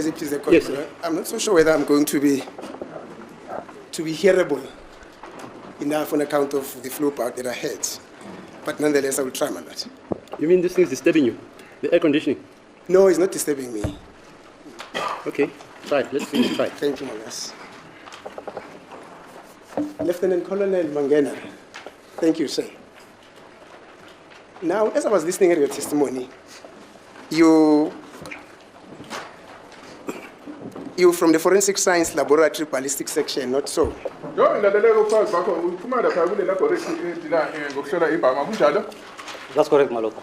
As it is the Yes. corridor, I'm not so sure whether I'm going to be hearable enough on account of the flu bout that I had. But nonetheless, I will try my best. You mean this thing is disturbing you? The air conditioning? No, it's not disturbing me. Okay, try it. Let's finish. Try it. Thank you, Mangas. Lieutenant Colonel Mangena, thank you, sir. Now, as I was listening at your testimony, you from the Forensic Science Laboratory Ballistic Section, not so? That's correct, my lord.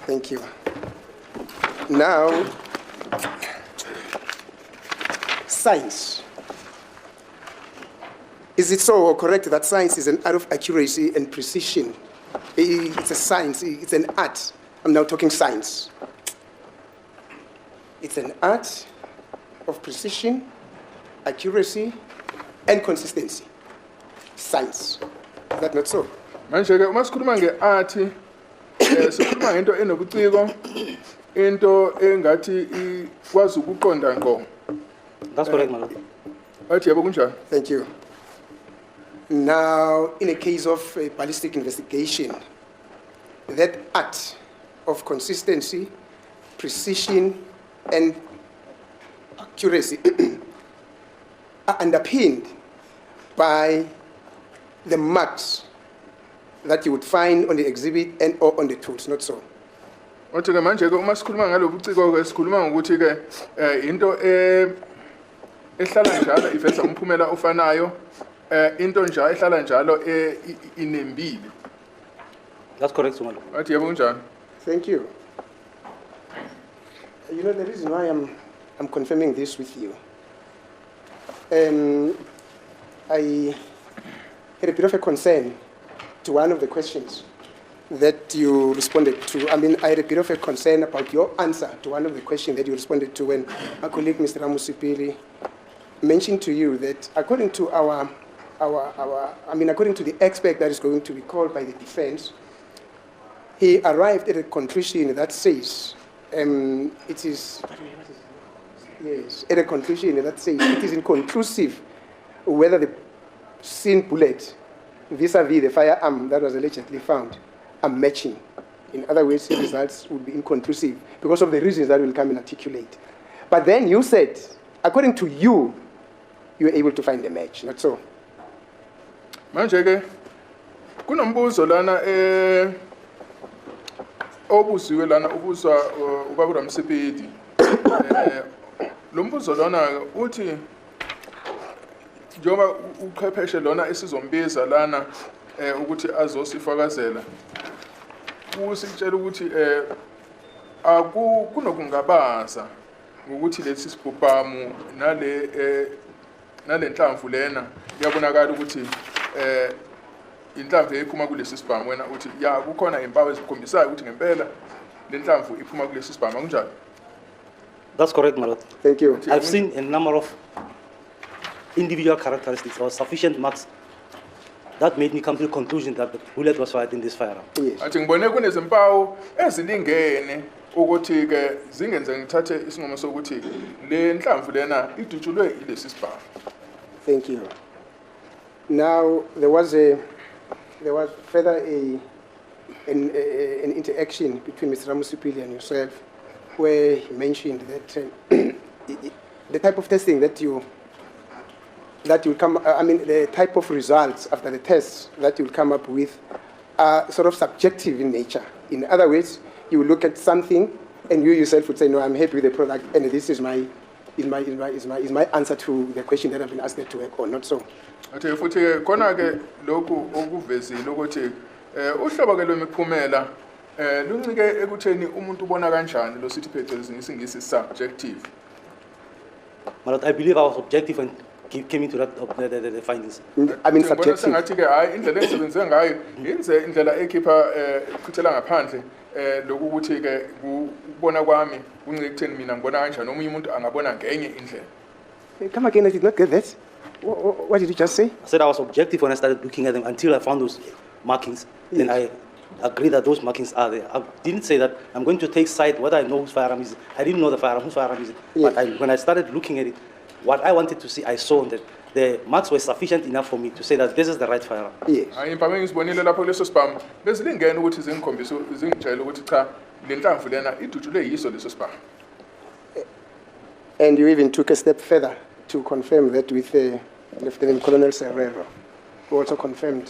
Thank you. Now, science. Is it so or correct that science is an art of accuracy and precision? It's a science, it's an art. I'm now talking science. It's an art of precision, accuracy, and consistency. Science. Is that not so? Manje-ke uma sikhuluma nge-art sikhuluma ngento enobuciko, into engathi ikwazi ukuqonda ngqo. That's correct, my lord. Athi yebo kunjani? Thank you. Now, in a case of a ballistic investigation, that art of consistency, precision, and accuracy are underpinned by the marks that you would find on the exhibit and or on the tools, not so? Othi-ke manje-ke uma sikhuluma ngalobu buciko-ke sikhuluma ngokuthi-ke into ehlala njalo iveza umphumela ofanayo, into njalo ehlala njalo inembile. That's correct, my lord. Athi yebo kunjani? Thank you. You know, the reason why I'm confirming this with you, I had a bit of a concern to one of the questions that you responded to. I mean, I had a bit of a concern about your answer to one of the questions that you responded to when my colleague, Mr. Ramusipili, mentioned to you that according to according to the expert that is going to be called by the defense, he arrived at a conclusion that says, it is inconclusive whether the seen bullet vis-a-vis the firearm that was allegedly found are matching. In other words, the results would be inconclusive because of the reasons that will come and articulate. But then you said, according to you, you were able to find a match, not so? Manje-ke kunombuzo lana obuziwe lana ubuzwa ubaba Msipili. Lo mbuzo lona uthi njengoba uchwepheshe lona esizombiza lana ukuthi azosifakazela, usitshela ukuthi kunokungabaza ngokuthi lesi sibhubhamu nale nhlamvu lena iyabonakala ukuthi inhlamvu ephuma kulesi sibhamu, wena uthi ya kukhona impawu ezikhombisayo ukuthi ngempela le nhlamvu iphuma kulesi sibhamu kunjani? That's correct, my lord. Thank you. I've seen a number of individual characteristics or sufficient marks that made me come to the conclusion that the bullet was fired in this firearm. Yes. Athi ngibone kunezimpawu ezilingene ukuthi-ke zingenze ngithathe isinqumo sokuthi le nhlamvu lena idutshulwe ilesi sibhamu. Thank you. Now, there was further an interaction between Mr. Ramusipili and yourself, where he mentioned that the type of testing that you come, the type of results after the tests that you will come up with are sort of subjective in nature. In other words, you will look at something and you yourself would say, no, I'm happy with the product, and this is my answer to the question that I've been asked to work on, not so. Athi futhi khona-ke lokhu okuvezile ukuthi uhlobo ke lwemiphumela luncike ekutheni umuntu ubona kanjani lo sithi phecelezi ngesingisi subjective. My lord, I believe I was objective and came into the findings. I mean subjective. Sengathi-ke hayi indlela engisebenze ngayo yenze indlela ekhipha ichithela ngaphandle lokhu ukuthi-ke ukubona kwami kuncike ekutheni mina ngibona kanjani omunye umuntu angabona ngenye indlela. Come again, I did not get that. What did you just say? I said I was objective when I started looking at them until I found those markings. Yes. Then I agree that those markings are there. I didn't say that I'm going to take side whether I know whose firearm is it. I didn't know the firearm, whose firearm is it. Yes. But when I started looking at it, what I wanted to see, I saw that the marks were sufficient enough for me to say that this is the right firearm. Yes. hayi impama engizibonile lapho kuleso sibhamu bezilingene ukuthi zingikhombise zingitshele ukuthi cha le nhlamvu lena idutshulwe yiso leso sibhamu. And you even took a step further to confirm that with Lieutenant Colonel Serrero, who also confirmed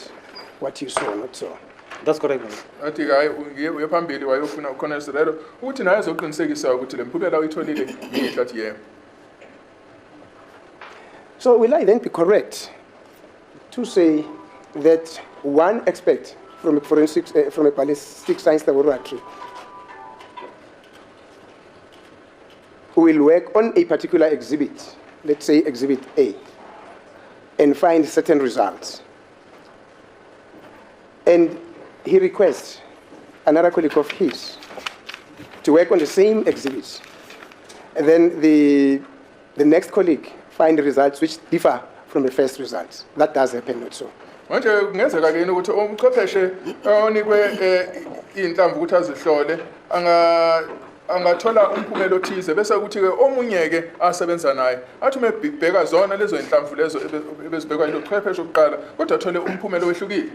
what you saw, not so. That's correct, my lord. Athi hayi uye phambili wayofuna uColonel Serrero ukuthi naye ezoqinisekisa ukuthi le mphumela uyitholile yihle athi yebo. So will I then be correct to say that one expert from a forensic, from a ballistic science laboratory will work on a particular exhibit, let's say exhibit A, and find certain results, and he requests another colleague of his to work on the same exhibit, and then the next colleague find results which differ from the first results. That does happen, not so. Manje kungenzeka ke ukuthi umchwepheshe onikwe inhlamvu ukuthi azihlole angathola umphumela othize bese ukuthi ke omunye ke asebenza naye athi umebheka zona lezo inhlamvu lezo ebezibhekwa yilo chwepheshe oqala kodwa athole umphumela owehlukile.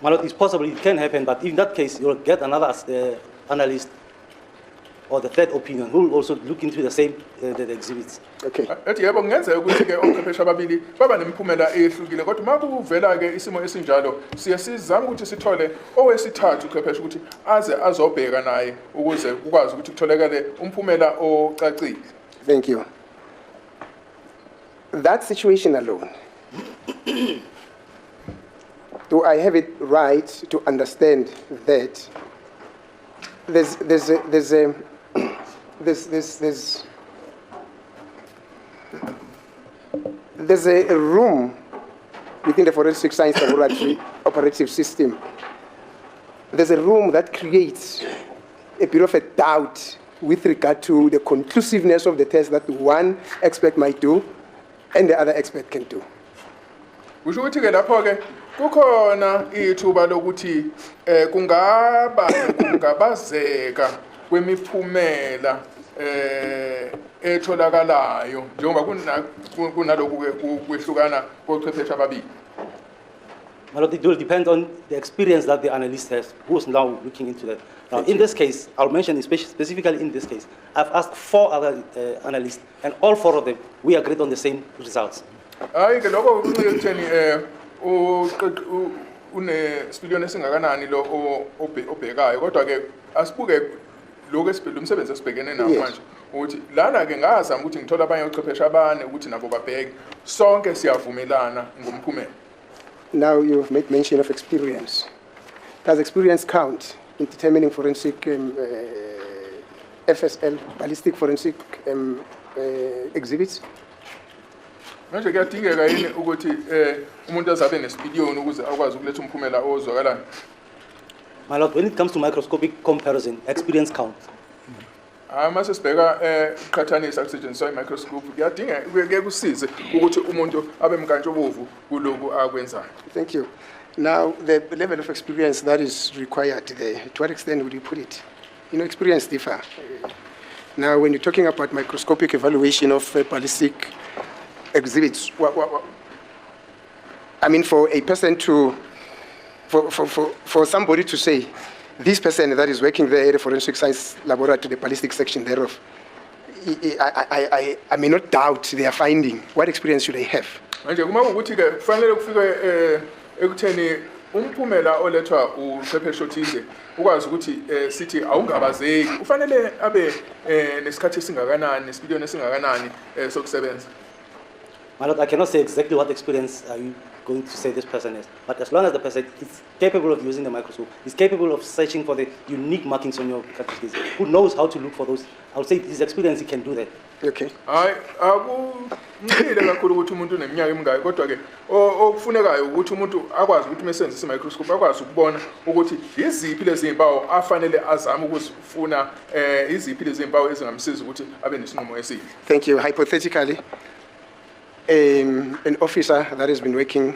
My lord, it's possible, it can happen, but in that case, you'll get another analyst or the third opinion who will also look into the same the exhibits. Okay. Ethi yebo kungenzeka ukuthi ke ochwepheshe ababili baba nemiphumela eyehlukile kodwa makuvela ke isimo esinjalo siya sizama ukuthi sithole owesithathu uchwepheshe ukuthi aze azobheka naye ukuze ukwazi ukuthi kutholakale umphumela ocacile. Thank you. That situation alone, do I have it right to understand that there's a room within the forensic science laboratory operative system. There's a room that creates a bit of a doubt with regard to the conclusiveness of the test that one expert might do and the other expert can do. Kusho ukuthi ke lapho ke kukhona ithuba lokuthi kungabazeka kwemiphumela etholakalayo njengoba kunaloku ke kwehlukana kochwepheshe ababili. My lord, it will depend on the experience that the analyst has, who is now looking into that. Now, in this case, I'll mention specifically in this case, I've asked 4 other analysts, and all 4 of them, we agreed on the same results. Hayi ke lokho kuncike ekutheni unesipiliyoni esingakanani lo obhekayo kodwa ke asibuke lokho umsebenzi esibhekene nawo manje ukuthi lana ke ngazama ukuthi ngithola abanye ochwepheshe abane ukuthi nabo babheke sonke siyavumelana ngomphumela. Now you've made mention of experience. Does experience count in determining forensic FSL, ballistic forensic exhibits? Manje kuyadingeka yini ukuthi umuntu azabe nesipiliyoni ukuze akwazi ukuletha umphumela ozwakalayo? My lord, when it comes to microscopic comparison, experience counts. Mase sibheka iqhathanisa kusetshenziswa i-microscope kuyadingeka kuye kusize ukuthi umuntu abe mkantshobovu kuloko akwenzayo. Thank you. Now, the level of experience that is required there, to what extent would you put it? You know, experience differ. Now, when you're talking about microscopic evaluation of ballistic exhibits, I mean, for a person to, for somebody to say, this person that is working there at the forensic science laboratory, the ballistic section thereof, I may not doubt their finding. What experience should they have? Manje kuma ukuthi ke kufanele kufike ekutheni umphumela olethwa uchwepheshe othize ukwazi ukuthi sithi awungabazeki ufanele abe nesikhathi esingakanani nesipiliyoni esingakanani sokusebenza. My lord, I cannot say exactly what experience are you going to say this person is, but as long as the person is capable of using the microscope, is capable of searching for the unique markings on your cartridges, who knows how to look for those, I would say his experience, he can do that. Okay. Hayi akuncile kakhulu ukuthi umuntu uneminyaka emingaki kodwa ke okufunekayo ukuthi umuntu akwazi ukuthi mesenzisa i-microscope akwazi ukubona ukuthi iziphi lezi zimpawu afanele azame ukuzifuna iziphi lezi zimpawu ezingamsiza ukuthi abe nesinqumo esihle. Thank you. Hypothetically, an officer that has been working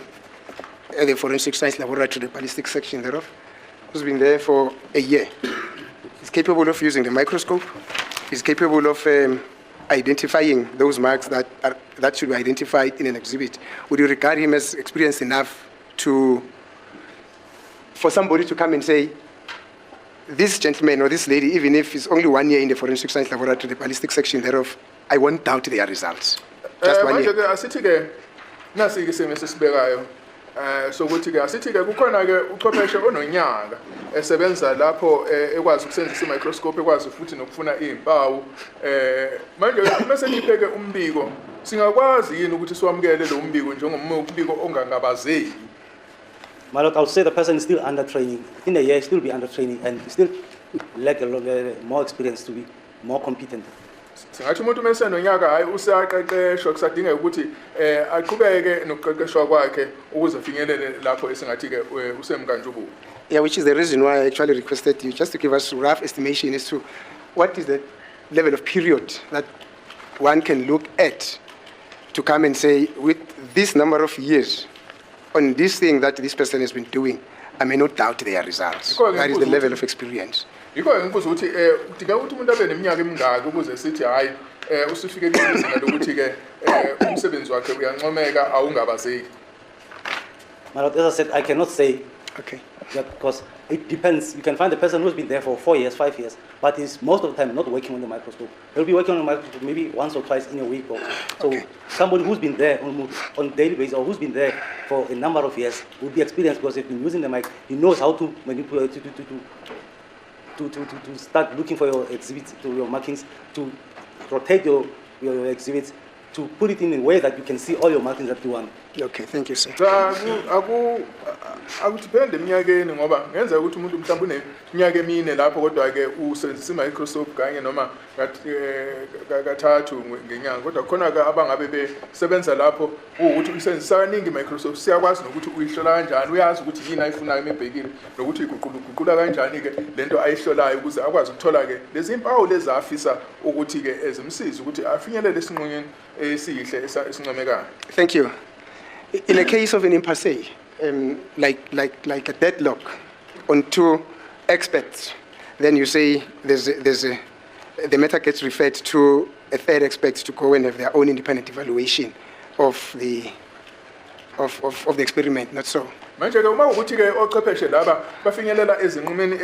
at the Forensic Science Laboratory, the ballistic section thereof, who's been there for a year. He's capable of using the microscope. He's capable of identifying those marks that should be identified in an exhibit. Would you regard him as experienced enough for somebody to come and say, this gentleman or this lady, even if it's only 1 year in the Forensic Science Laboratory, the ballistic section thereof, I won't doubt their results. Just 1 year. Asithi-ke nasi-ke sesibekayo sokuthi-ke asithi-ke kukhona-ke uchwepheshe ononyaka esebenza lapho ekwazi ukusebenzisa i-microscope ekwazi futhi nokufuna iy'mpawu manje-ke uma sengiphe-ke umbiko singakwazi yini ukuthi siwamukele lo mbiko njengombiko ongangabazeki. My lord, I would say the person is still under training. In a year, he'll still be under training and still lack a lot more experience to be more competent. Singathi umuntu mesenonyaka hayi usaqeqeshwa kusadingeka ukuthi aqhubeke nokuqeqeshwa kwakhe ukuze finyelele lapho esingathi-ke usemkantshubovu. Yeah, which is the reason why I actually requested you just to give us a rough estimation as to what is the level of period that one can look at to come and say, with this number of years, on this thing that this person has been doing, I may not doubt their results. That is the level of experience. Yikho ngibuza ukuthi udinga ukuthi umuntu abe neminyaka emingaki ukuze sithi hayi usifike kwizinga lokuthi-ke umsebenzi wakhe uyancomeka awungabazeki. My lord, as I said, I cannot say. Okay. Because it depends. You can find a person who's been there for 4 years, 5 years, but is most of the time not working on the microscope. They'll be working on the microscope maybe once or twice in a week. So somebody who's been there on a daily basis or who's been there for a number of years would be experienced because he's been using the mic. He knows how to manipulate, to start looking for your exhibits, to your markings, to rotate your exhibits, to put it in a way that you can see all your markings that you want. Okay, thank you, sir. Akuthipende eminyakeni ngoba ngenzeka ukuthi umuntu mhlawumbe uneminyaka emine lapho kodwa-ke usebenzisa i-microscope kanye noma kathathu ngenyanga kodwa khona-ke abangabe besebenza lapho ukuthi usebenzisa kaningi i-microscope siyakwazi nokuthi uyihlola kanjani uyazi ukuthi yini ayifunayo emebhekile nokuthi iguqula kanjani-ke lento ayihlolayo ukuze akwazi ukuthola-ke lezi mpawu lezi afisa ukuthi-ke zimsize ukuthi afinyelele esinqumweni esihle esincomekayo. Thank you. In a case of an impasse, like a deadlock on two experts, then you say the matter gets referred to a third expert to go and have their own independent evaluation of the experiment, not so. Manje-ke uma ukuthi-ke ochwepheshe laba bafinyelela ezinqumeni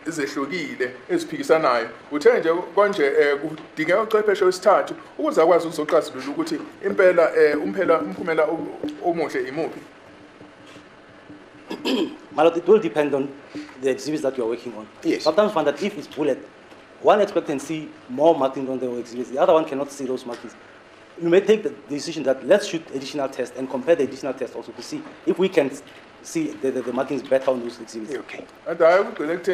ezehlukile eziphikisanayo uthe nje konje kudingeka uchwepheshe wesithathu ukuze akwazi ukuzoxazulula ukuthi impela umphumela omuhle imuphi. My lord, it will depend on the exhibits that you are working on. Yes. Sometimes find that if it's bullet, one expert can see more markings on the exhibits, the other one cannot see those markings. You may take the decision that let's shoot additional tests and compare the additional tests also to see if we can see the markings better on those exhibits. Okay. And I would collect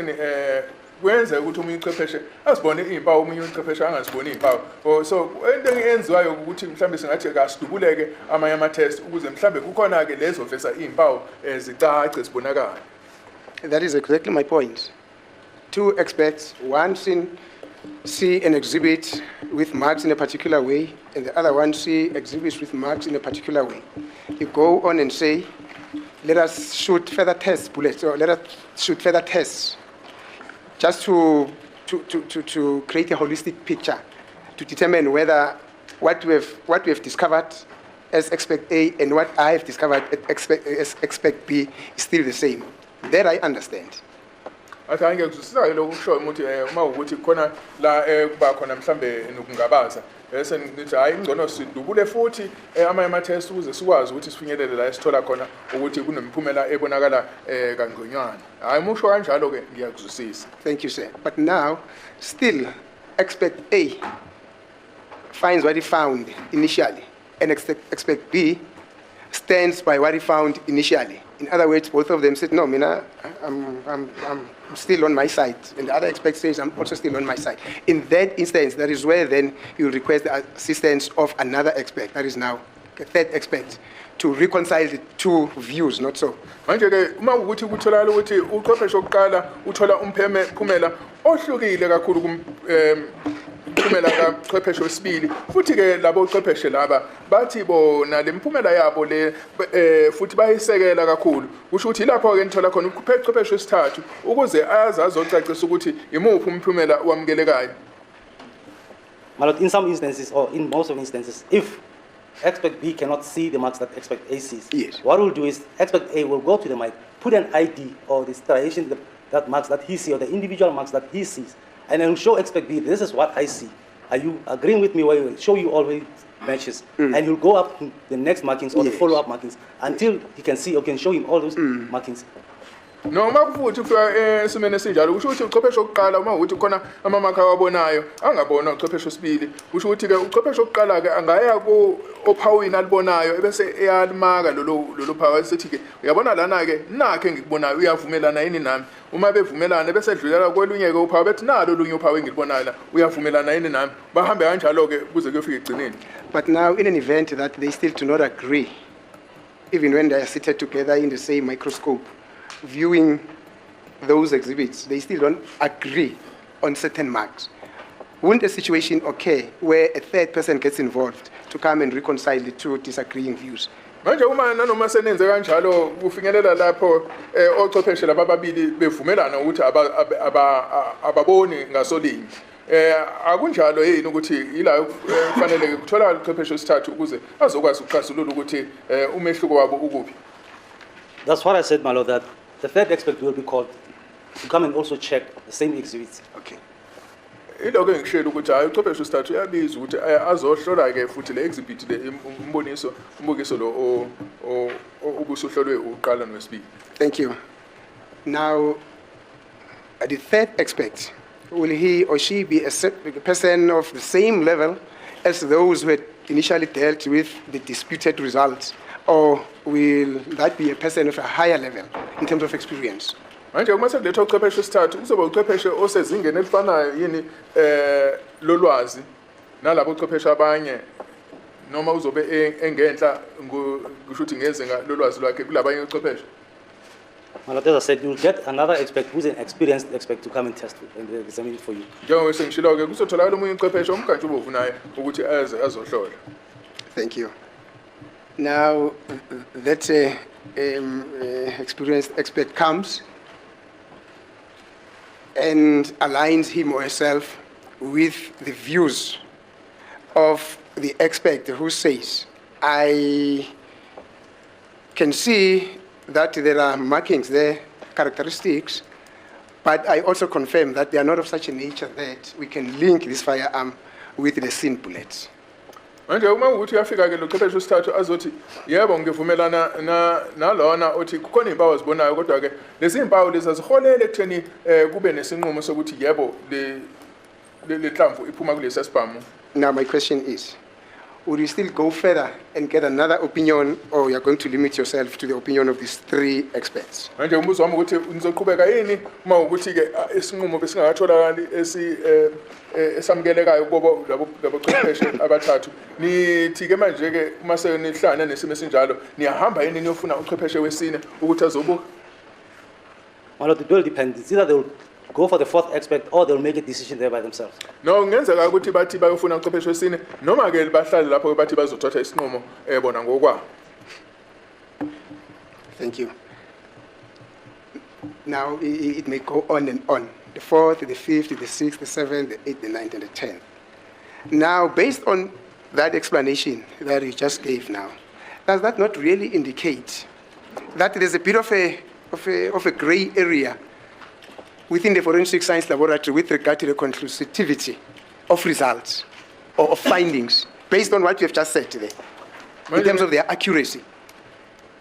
kwenza ukuthi umunye uchwepheshe asibone iy'mpawu omunye uchwepheshe angaziboni iy'mpawu so into enziwayo ukuthi mhlawumbe singathi kasidubuleke amanye ama-test ukuze mhlawumbe kukhona-ke lezoveza iy'mpawu zicace zibonakale. That is exactly my point. Two experts, one see an exhibit with marks in a particular way, and the other one see exhibits with marks in a particular way. You go on and say, let us shoot further tests, bullets, or let us shoot further tests, just to create a holistic picture, to determine whether what we have discovered as expect A and what I have discovered as expect B is still the same. That I understand. Athi angekuzwisisa lokho kusho ukuthi uma ukuthi khona la kuba khona mhlambe nokungabaza bese ngithi hayi ingcono sidubule futhi amanye ama-test ukuze sikwazi ukuthi sifinyelele la esithola khona ukuthi kunemphumela ebonakala kangconywana. Hayi musho kanjalo-ke ngiyakuzwisisa. Thank you, sir. But now, still, expect A finds what he found initially, and expect B stands by what he found initially. In other words, both of them said, no, Mina, I'm still on my side. And the other expert says, I'm also still on my side. In that instance, that is where then you request the assistance of another expert, that is now a third expert, to reconcile the two views, not so. Manje-ke uma ukuthi kutholakala ukuthi uchwepheshe wokuqala uthola umphumela ohlukile kakhulu umphumela kachwepheshe wesibili futhi ke labo chwepheshe laba bathi bona lemphumela yabo le futhi bayisekela kakhulu kusho ukuthi lapho ke nithola khona uchwepheshe wesithathu ukuze azocacisa ukuthi imuphi umphumela owamukelekayo. My lord, in some instances, or in most of the instances, if expert B cannot see the marks that expert A sees, yes, what we'll do is expert A will go to the mic, put an ID or the striation that marks that he sees, or the individual marks that he sees, and then we'll show expert B, this is what I see. Are you agreeing with me? Where he will show you all the matches, and he'll go up to the next markings or the follow-up markings until he can see or can show him all those markings. Noma kufuthi ufika esimene sinjalo kusho ukuthi uchwepheshe oqala uma ukuthi khona amamakha awabonayo angabona uchwepheshe osibili kusho ukuthi ke uchwepheshe oqala ke angaya ku ophawini alibonayo bese eyalimaka lolo phawu esithi ke uyabona lana ke nakhe ngikubonayo uyavumelana yini nami uma bevumelana bese edlulela kwelunye ke uphawu bethi nalo lunye uphawu engilibonayo la uyavumelana yini nami bahambe kanjalo ke kuze kuyofika egcineni. But now in an event that they still do not agree, even when they are seated together in the same microscope, viewing those exhibits, they still don't agree on certain marks. Wouldn't a situation occur where a third person gets involved to come and reconcile the two disagreeing views? Manje uma nanoma senenze kanjalo kufingelela lapho ochwepheshe laba babili bevumelana ukuthi ababoni ngasolinye akunjalo yini ukuthi ila kufanele kuthola uchwepheshe wesithathu ukuze azokwazi ukuxazulula ukuthi umehluko wabo ukuphi. That's what I said, my lord, that the third expert will be called to come and also check the same exhibits. Okay. Iloko engishela ukuthi hayi uchwepheshe wesithathu uyabiza ukuthi azohlola ke futhi le exhibit le umbukiso lo obusuhlolwe uqala nowesibili. Thank you. Now, the third expert, will he or she be a person of the same level as those who had initially dealt with the disputed results, or will that be a person of a higher level in terms of experience? Manje uma sekulethwa uchwepheshe wesithathu kuzoba uchwepheshe osezingeni elifanayo yini lolwazi nalabo uchwepheshe abanye noma uzobe engenhla kusho ukuthi ngezinga lolwazi lwakhe kulabanye uchwepheshe? My lord, as I said, you'll get another expert who's an experienced expert to come and test and examine it for you. Njengoba sengishilo ke kuzotholakala omunye uchwepheshe omkantshubovu naye ukuthi azohlola. Thank you. Now that experienced expert comes and aligns him or herself with the views of the expert who says, I can see that there are markings there, characteristics, but I also confirm that they are not of such a nature that we can link this firearm with the scene bullets. Manje uma ukuthi uyafika ke lo chwepheshe wesithathu azothi yebo ngivumelana nalona othi kukhona impawu zibonayo kodwa ke lezi impawu lezi aziholele ekutheni kube nesinqumo sokuthi yebo le hlamvu iphuma kulesi sibhamu. Now my question is, would you still go further and get another opinion, or you're going to limit yourself to the opinion of these three experts? Manje umbuzo wami ukuthi nizoqhubeka yini uma ukuthi ke isinqumo besingakatholakali esamukelekayo kubo labo chwepheshe abathathu nithi ke manje ke uma senihlana nesimo esinjalo niyahamba yini niyofuna uchwepheshe wesine ukuthi azobuka? My lord, it will depend. It's either they will go for the fourth expert or they'll make a decision there by themselves. No, ngenzeka ukuthi bathi bayofuna uchwepheshe wesine noma ke bahlali lapho bathi bazothatha isinqumo bona ngokwabo. Thank you. Now it may go on and on. The fourth, the fifth, the sixth, the seventh, the eighth, the ninth, and the 10th. Now, based on that explanation that you just gave now, does that not really indicate that there's a bit of a gray area within the forensic science laboratory with regard to the conclusivity of results or of findings, based on what you have just said today, in terms of their accuracy?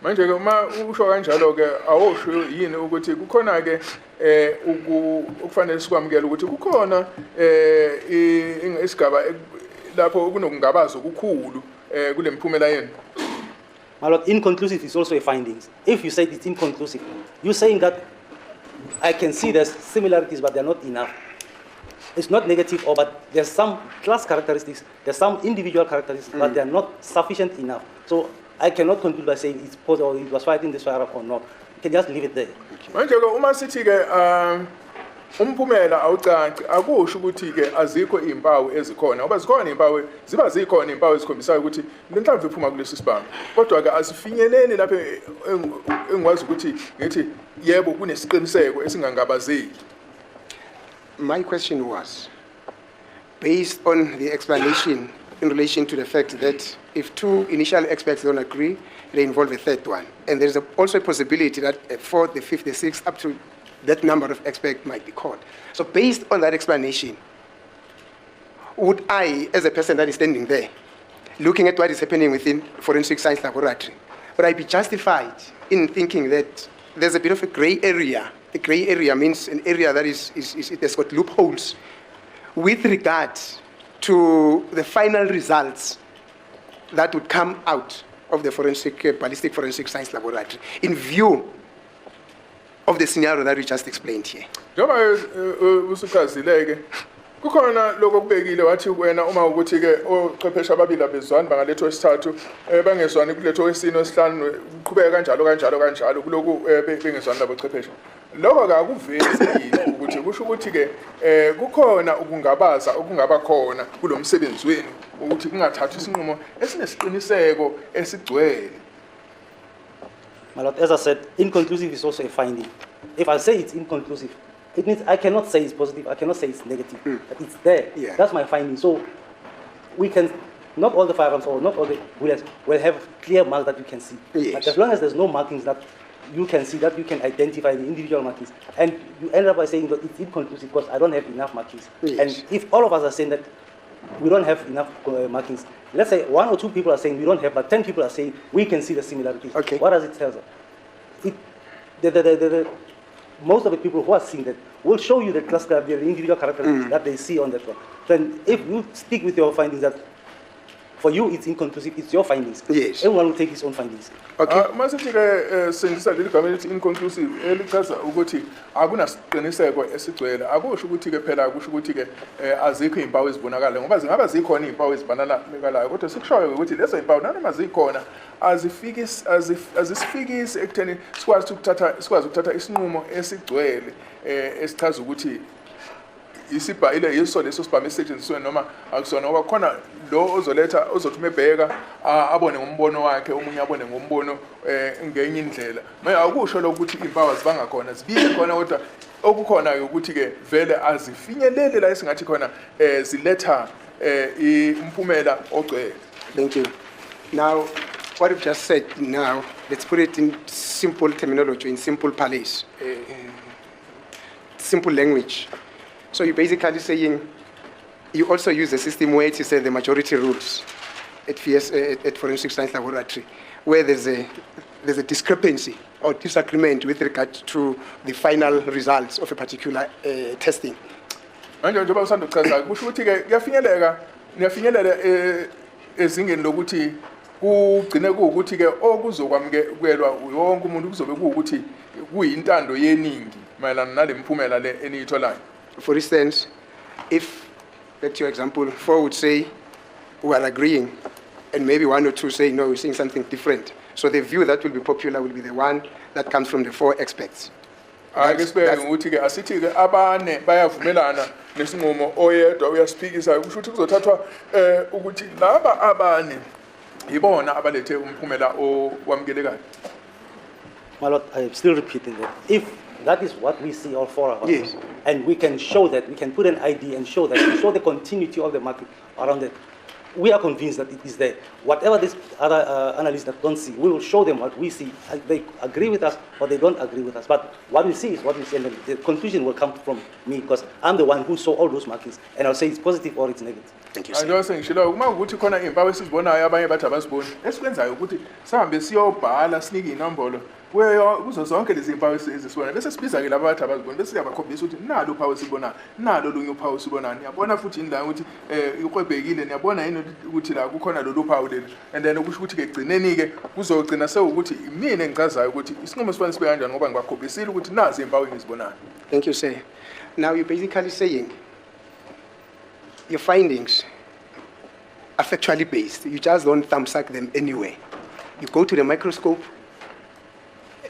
Manje ke uma usho kanjalo ke awosho yini ukuthi kukhona ke ukufanele sikwamukela ukuthi kukhona isigaba lapho kunokungabaza okukhulu kulemphumela yenu? My lord, inconclusive is also a findings. If you say it's inconclusive, you're saying that I can see there's similarities, but they're not enough. It's not negative, but there's some class characteristics, there's some individual characteristics, but they're not sufficient enough. So I cannot conclude by saying it's possible or it was fighting this firearm or not. You can just leave it there. Manje ke uma sithi ke umphumela awucaci akusho ukuthi-ke azikho iy'mpawu ezikhona ngoba zikhona iy'mpawu zikhona iy'mpawu ezikhombisayo ukuthi le nhlamvu iphuma kulesi sibhamu kodwa-ke asifinyeleli lapho engikwazi ukuthi ngithi yebo kunesiqiniseko esingangabazeki. My question was, based on the explanation in relation to the fact that if two initial experts don't agree, they involve a third one. And there's also a possibility that a fourth, the fifth, the sixth, up to that number of experts might be called. So based on that explanation, would I, as a person that is standing there, looking at what is happening within forensic science laboratory, would I be justified in thinking that there's a bit of a gray area? A gray area means an area that it has got loopholes with regard to the final results that would come out of the ballistic forensic science laboratory in view of the scenario that we just explained here. Njengoba usuchazile-ke kukhona lokho okubekile wathi wena uma ukuthi-ke ochwepheshe ababili abezwani bangalethwa wesithathu bangezwani kulethwa wesine wesihlanu kuqhubeka kanjalo kulokhu bengezwani labo chwepheshe. Lokho-ke akuvezi yini ukuthi kusho ukuthi-ke kukhona ukungabaza okungaba khona kulo msebenzi wenu ukuthi kungathathwa isinqumo esinesiqiniseko esigcwele. My Lord, as I said, inconclusive is also a finding. If I say it's inconclusive, it means I cannot say it's positive, I cannot say it's negative, but it's there. Yeah. That's my finding. So we can, not all the firearms or not all the bullets will have clear marks that you can see. Yes. But as long as there's no markings that you can see, that you can identify the individual markings, and you end up by saying that it's inconclusive because I don't have enough markings. Yes. And if all of us are saying that we don't have enough markings, let's say 1 or 2 people are saying we don't have, but 10 people are saying we can see the similarities. Okay. What does it tell us? Most of the people who are seeing that will show you the individual characteristics that they see on that one. Then if you stick with your findings that for you it's inconclusive, it's your findings. Yes. Everyone will take his own findings. Okay. Masithi-ke senzisa leli gama elithi inconclusive elichaza ukuthi akunasiqiniseko esigcwele akusho ukuthi-ke phela kusho ukuthi-ke azikho iy'mpawu ezibonakalayo ngoba zingaba zikhona iy'mpawu ezibonakalayo kodwa sikushoyo ukuthi lezo iy'mpawu nanoma zikhona azisifikisi ekutheni sikwazi ukuthatha isinqumo esigcwele esichaza ukuthi isibhayile yiso leso sibhamu esisetshenziswe noma akusona ngoba khona lo ozothi umebheka abone ngombono wakhe omunye abone ngombono ngenye indlela manje akusho lokuthi iy'mpawu azibanga khona zibike khona kodwa okukhona ukuthi-ke vele azifinyeleli la esingathi khona ziletha umphumela ogcwele. Thank you. Now, what you've just said now, let's put it in simple terminology, in simple parlance, simple language. So you're basically saying you also use a system where it is the majority rules at Forensic Science Laboratory, where there's a discrepancy or disagreement with regard to the final results of a particular testing. Manje njengoba usanda ukuchaza kusho ukuthi-ke niyafinyelela ezingeni lokuthi kugcine kuwukuthi-ke okuzokwamukelwa wonke umuntu kuzobe kuwukuthi kuyintando yeningi mayelana nale mphumela le eniyitholayo. For instance, if, that's your example, 4 would say we are agreeing, and maybe 1 or 2 say no, we're saying something different. So the view that will be popular will be the one that comes from the 4 experts. Ake sibeke ukuthi-ke asithi-ke abane bayavumelana nesinqumo oyedwa uyasiphikisa kusho ukuthi kuzothathwa ukuthi laba abane yibona abalethe umphumela owamukelekayo. My Lord, I am still repeating that. If that is what we see, all 4 of us, Yes. and we can show that, we can put an ID and show that, and show the continuity of the market around it, we are convinced that it is there. Whatever these other analysts that don't see, we will show them what we see. They agree with us or they don't agree with us. But what we see is what we see, and the conclusion will come from me because I'm the one who saw all those markings, and I'll say it's positive or it's negative. Thank you, sir. Njengoba sengishilo uma ukuthi khona iy'mpawu esizibonayo abanye bathi abaziboni esikwenzayo ukuthi sihambe siyobhala sinike iy'nombolo kuzo zonke lezi mpawu ezisibonayo bese sibiza-ke laba bathi abaziboni bese siyabakhombisa ukuthi nalo uphawu esibonayo nalo olunye uphawu esibonayo niyabona futhi yini la ukuthi ukwebhekile niyabona yini ukuthi la kukhona lolu phawu leli and then ukusho ukuthi-ke ekugcineni-ke kuzogcina sewukuthi mina engichazayo ukuthi isinqumo sifane sibe kanjani ngoba ngibakhombisile ukuthi nazi iy'mpawu engizibonayo. Thank you, sir. Now you're basically saying your findings are factually based. You just don't thumbsuck them anyway. You go to the microscope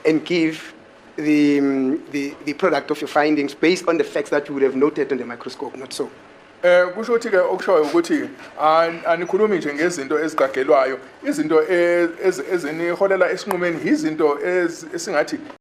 and give the product of your findings based on the facts that you would have noted on the microscope, not so. Kusho ukuthi ke okushoyo ukuthi anikhulumi nje ngezinto ezigagelwayo, izinto ezeniholela esinqumeni izinto esingathi